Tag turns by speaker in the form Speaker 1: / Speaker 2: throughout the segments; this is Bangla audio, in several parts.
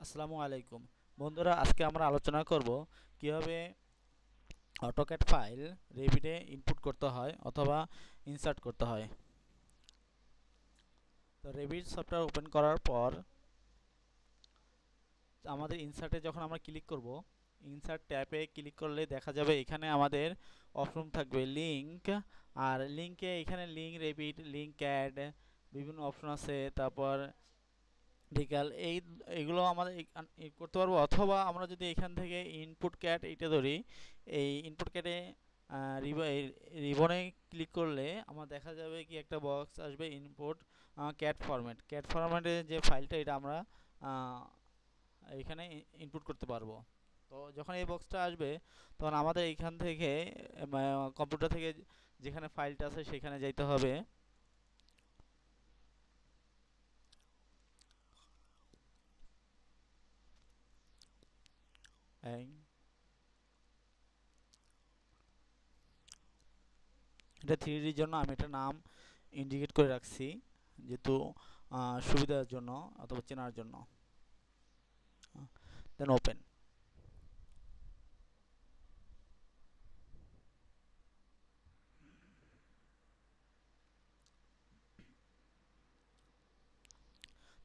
Speaker 1: আসসালামু আলাইকুম বন্ধুরা, আজকে আমরা আলোচনা করব কিভাবে অটোক্যাড ফাইল রেভিটে ইনপুট করতে হয় অথবা ইনসার্ট করতে হয়। তো রেভিট সফটওয়্যার ওপেন করার পর আমাদের ইনসার্টে যখন আমরা ক্লিক করব, ইনসার্ট ট্যাবে ক্লিক করলে দেখা যাবে এখানে আমাদের অপশন থাকবে লিংক। আর লিংকে এখানে লিংক রেভিট, লিংক ক্যাড, বিভিন্ন অপশন আছে। তারপর ডিকাল এইগুলো আমাদের করতে পারবো, অথবা আমরা যদি এখান থেকে ইনপুট ক্যাট এইটা ধরি, এই ইনপুট ক্যাটে রিবনে ক্লিক করলে আমার দেখা যাবে কি একটা বক্স আসবে, ইনপুট ক্যাট ফরম্যাটে যে ফাইলটা এটা আমরা আহ, এখানে ইনপুট করতে পারবো। তো যখন এই বক্সটা আসবে তখন আমাদের এইখান থেকে কম্পিউটার থেকে যেখানে ফাইলটা আছে সেখানে যাইতে হবে। এই এটা 3D জন্য আমি একটা নাম ইন্ডিকেট করে রাখছি, যেহেতু সুবিধার জন্য অথবা চেনার জন্য। Then open.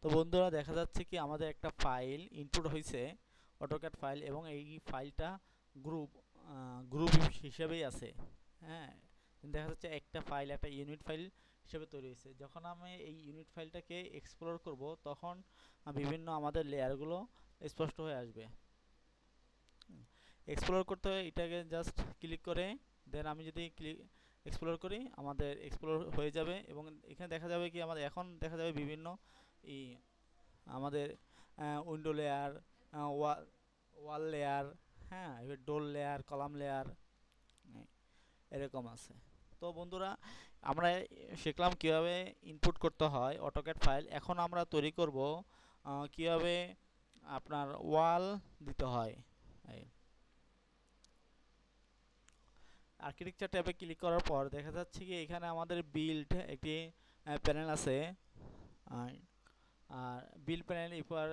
Speaker 1: তো বন্ধুরা, দেখা যাচ্ছে কি আমাদের একটা ফাইল ইনপুট হয়েছে, অটোক্যাড ফাইল, এবং এই ফাইলটা গ্রুপ গ্রুপ হিসেবেই আছে। হ্যাঁ, দেখা যাচ্ছে একটা ফাইল একটা ইউনিট ফাইল হিসেবে তৈরি হয়েছে। যখন আমি এই ইউনিট ফাইলটাকে এক্সপ্লোর করব তখন বিভিন্ন আমাদের লেয়ারগুলো স্পষ্ট হয়ে আসবে। এক্সপ্লোর করতে হয় এটাকে জাস্ট ক্লিক করে, দেন আমি যদি ক্লিক এক্সপ্লোর করি আমাদের এক্সপ্লোর হয়ে যাবে, এবং এখানে দেখা যাবে কি আমাদের এখন দেখা যাবে বিভিন্ন ই আমাদের উইন্ডো লেয়ার, ওয়াল ওয়াল লেয়ার, হ্যাঁ, এবার ডোর লেয়ার, কলাম লেয়ার এরকম আছে। তো বন্ধুরা, আমরা শিখলাম কিভাবে ইনপুট করতে হয় অটোক্যাড ফাইল। এখন আমরা তৈরি করব কিভাবে আপনার ওয়াল দিতে হয়। আর্কিটেকচার ট্যাবে ক্লিক করার পর দেখা যাচ্ছে কি এখানে আমাদের বিল্ড একটি প্যানেল আছে। আর আর বিল্ড প্যানেল, এরপর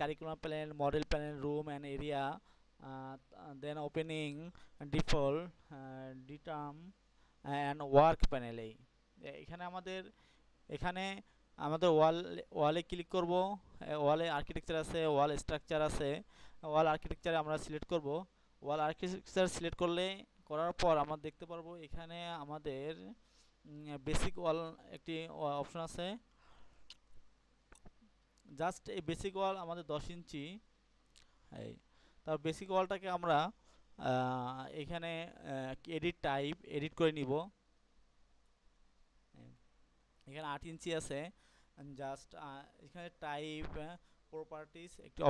Speaker 1: curriculum panel, model panel, room and area, then opening, default, ডিটার্ম অ্যান্ড ওয়ার্ক প্যানেল। এখানে এখানে আমাদের ওয়ালে ক্লিক করব। ওয়ালে আর্কিটেকচার আছে, ওয়াল স্ট্রাকচার আছে। ওয়াল আর্কিটেকচারে আমরা সিলেক্ট করব। ওয়াল আর্কিটেকচার সিলেক্ট করার পর আমরা দেখতে পারবো এখানে আমাদের বেসিক ওয়াল একটি অপশন আছে। জাস্ট এই বেসিক ওয়াল আমাদের 10 ইঞ্চি। এই তার বেসিক ওয়ালটাকে আমরা এখানে এডিট করে নিব। এখানে 8 ইঞ্চি আছে। জাস্ট এখানে টাইপ প্রপার্টিস একটি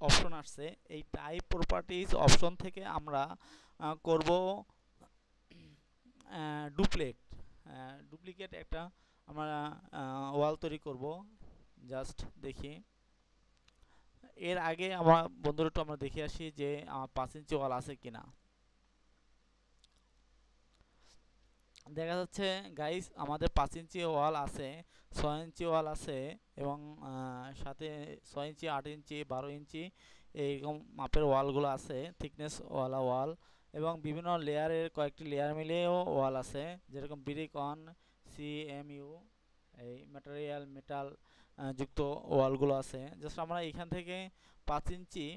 Speaker 1: অপশন আসছে। এই টাইপ প্রপার্টিস অপশন থেকে আমরা করব ডুপ্লেট ডুপ্লিকেট একটা আমরা ওয়াল তৈরি করব। জাস্ট দেখি, এর আগে আমরা বন্ধুরা একটু আমরা দেখে আসি যে আমার 5 ইঞ্চি ওয়াল আছে কিনা। দেখা যাচ্ছে গাইস আমাদের 5 ইঞ্চি ওয়াল আছে, 6 ইঞ্চি ওয়াল আছে, এবং সাথে 6 ইঞ্চি, 8 ইঞ্চি, 12 ইঞ্চি এইরকম মাপের ওয়ালগুলো আছে, থিকনেস ওয়ালা ওয়াল। এবং বিভিন্ন লেয়ারের কয়েকটি লেয়ার মিলিয়েও ওয়াল আছে, যেরকম বিরিকন, সিএমইউ, এই ম্যাটেরিয়াল মেটাল যুক্ত ওয়ালগুলো আছে। জাস্ট আমরা এখান থেকে 5 ইঞ্চি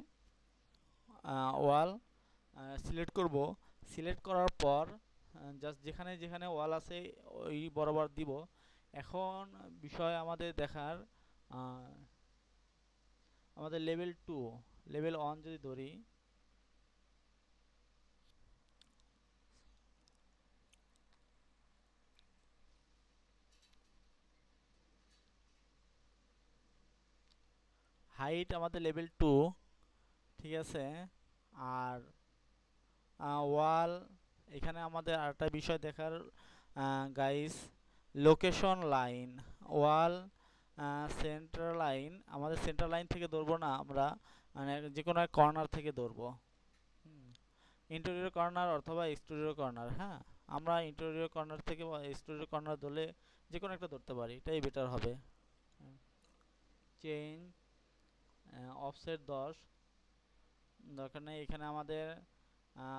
Speaker 1: ওয়াল সিলেক্ট করব। সিলেক্ট করার পর জাস্ট যেখানে যেখানে ওয়াল আছে ওই বরাবর দিব। এখন বিষয় আমাদের দেখার, আমাদের লেভেল 2, লেভেল 1 যদি ধরি, হাইট আমাদের লেভেল 2, ঠিক আছে। আর ওয়াল, এখানে আমাদের আরেকটা বিষয় দেখার গাইস, লোকেশন লাইন, ওয়াল সেন্টার লাইন, আমাদের সেন্টার লাইন থেকে ধরবো না, আমরা মানে যে কোনো এক কর্নার থেকে ধরবো। ইন্টেরিয়র কর্নার অথবা এক্সটেরিয়র কর্নার, হ্যাঁ, আমরা ইন্টেরিয়র কর্নার থেকে বা এক্সটেরিয়র কর্নার ধরলে যে কোনো একটা ধরতে পারি, এটাই বেটার হবে। চেঞ্জ অফসেট 10 দরকার নেই। এখানে আমাদের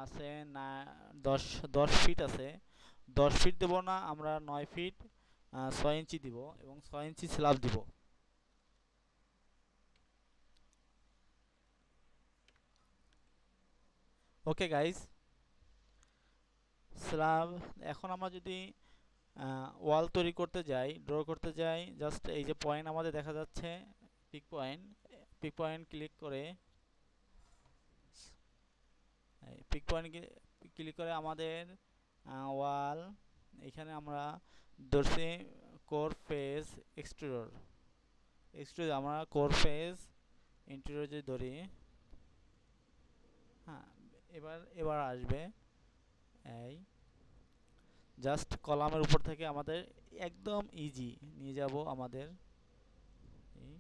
Speaker 1: আছে না 10 10 ফিট আছে, 10 ফিট দেবো না, আমরা 9 ফিট 6 ইঞ্চি দিব এবং 6 ইঞ্চি স্ল্যাব দিব। Okay guys, slab. এখন আমরা যদি ওয়াল তৈরি করতে যাই, ড্র করতে যাই, জাস্ট এই যে পয়েন্ট আমাদের দেখা যাচ্ছে, pick point, pick point click করে, পিক পয়েন্ট ক্লিক করে আমাদের ওয়াল, এখানে আমরা ধরছি কোর ফেস এক্সট্রুডর, এক্সট্রুড আমরা কোর ফেস ইন্টেরিয়র যদি ধরি, হ্যাঁ এবার এবার আসবে এই জাস্ট কলামের উপর থেকে আমাদের একদম ইজি নিয়ে যাব আমাদের এই,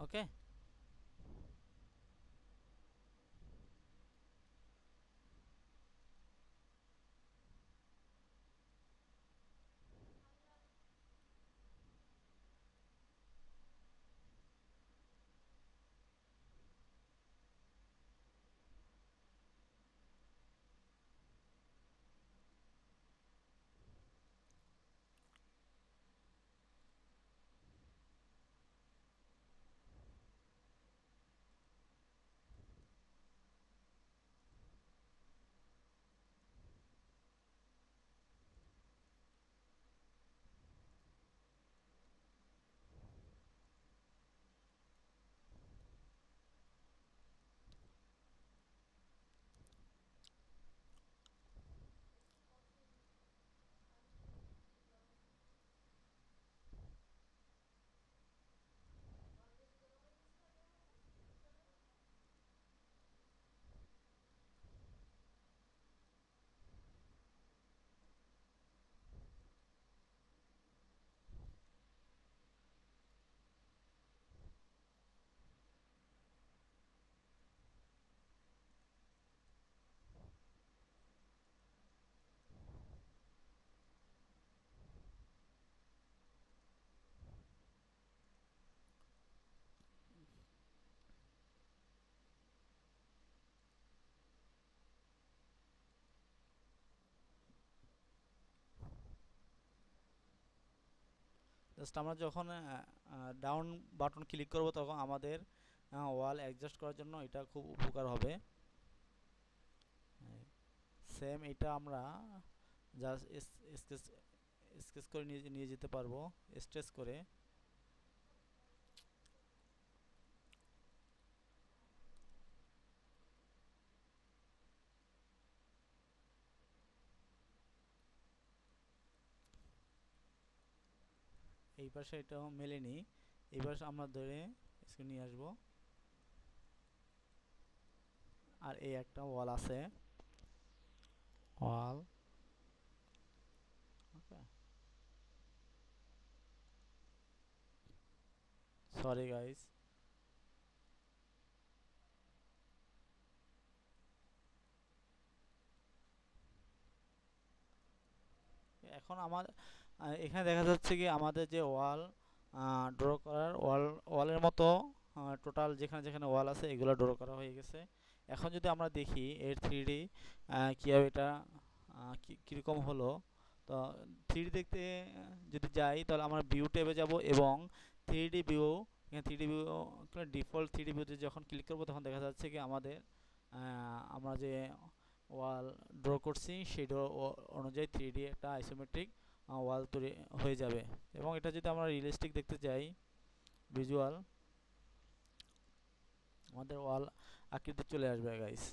Speaker 1: ওকে। জাস্ট আমরা যখন ডাউন বাটন ক্লিক করব তখন আমাদের ওয়াল অ্যাডজাস্ট করার জন্য এটা খুব উপকার হবে। সেম এটা আমরা জাস্ট স্কেচ স্কেচ করে নিয়ে নিয়ে যেতে পারবো, স্ট্রেচ করে। এই পাশে এটাও মেলেনি, এই পাশে আমরা ধরে স্ক্রিন নিয়ে আসবো। আর এই একটা ওয়াল আছে, ওয়াল, ওকে, সরি গাইস। এখন আমার এখানে দেখা যাচ্ছে কি আমাদের যে ওয়াল ড্র করার ওয়ালের মতো টোটাল যেখানে যেখানে ওয়াল আছে এগুলো ড্র করা হয়ে গেছে। এখন যদি আমরা দেখি এর 3D কীভাবে এটা কীরকম হলো, তো 3D দেখতে যদি যাই তাহলে আমরা ভিউ ট্যাবে যাব এবং 3D ভিউ, এখানে 3D ভিউ ডিফল্ট 3D ভিউতে যখন ক্লিক করব তখন দেখা যাচ্ছে কি আমাদের আমরা যে ওয়াল ড্র করছি সেই ড্র অনুযায়ী 3D একটা আইসোমেট্রিক ওয়াল তৈরি হয়ে যাবে। এবং এটা যদি আমরা রিয়েলিস্টিক দেখতে চাই, ভিজুয়াল, আমাদের ওয়াল আকৃতি চলে আসবে গাইস।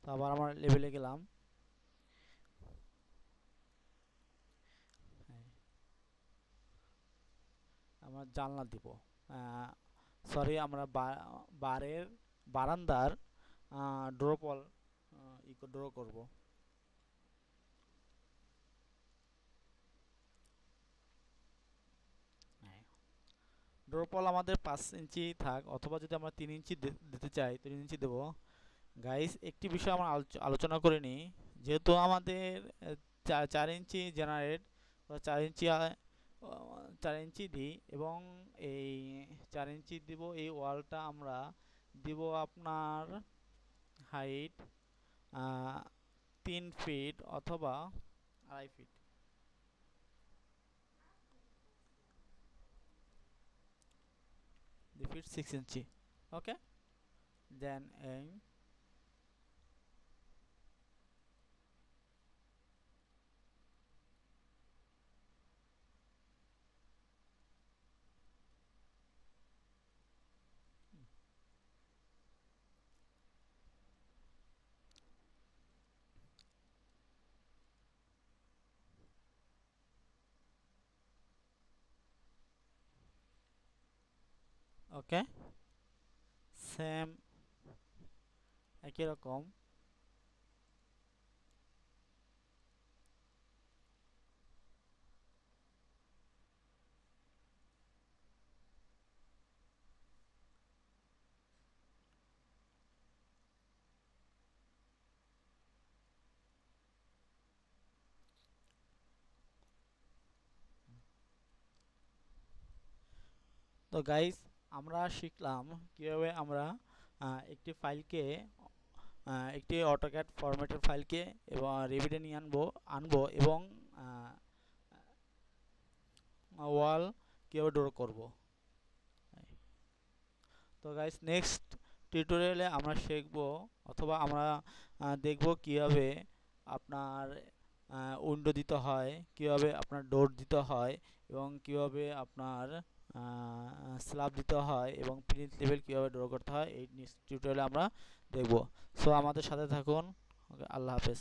Speaker 1: তো আবার আমার লেভেলে গেলাম, আমরা জানলা দিব, সরি আমরা বারের বারান্দার ড্রপল ড্র করব। ড্রপল আমাদের 5 ইঞ্চি থাক, অথবা যদি আমরা 3 ইঞ্চি দিতে চাই 3 ইঞ্চি দেবো। গাইস একটি বিষয় আমরা আলোচনা করে নিই। যেহেতু আমাদের 4 ইঞ্চি জেনারেট, 4 ইঞ্চি 4 ইঞ্চি দিই এবং এই 4 ইঞ্চি দিব। এই ওয়ালটা আমরা দিব আপনার হাইট 3 ফিট অথবা 2.5 ফিট, 2 ফিট 6 ইঞ্চি। ওকে, দেন ওকে, সেম একই রকম। তো গাইস আমরা শিখলাম কিভাবে আমরা একটি ফাইলকে একটি অটোক্যাড ফরম্যাটের ফাইলকে এবং রেভিডে নিয়ে আনবো এবং ওয়াল কীভাবে ড্র করব। তো গাইস নেক্সট টিউটোরিয়ালে আমরা শিখব অথবা আমরা দেখব কিভাবে আপনার উইন্ডো দিতে হয়, কিভাবে আপনার ডোর দিতে হয় এবং কিভাবে আপনার স্ল্যাব দিতে হয় এবং প্লিন্থ লেভেল কিভাবে ড্র করতে হয়। এই নেক্সট টিউটোরিয়ালে আমরা দেখব। সো আমাদের সাথে থাকুন। ওকে, আল্লাহ হাফেজ।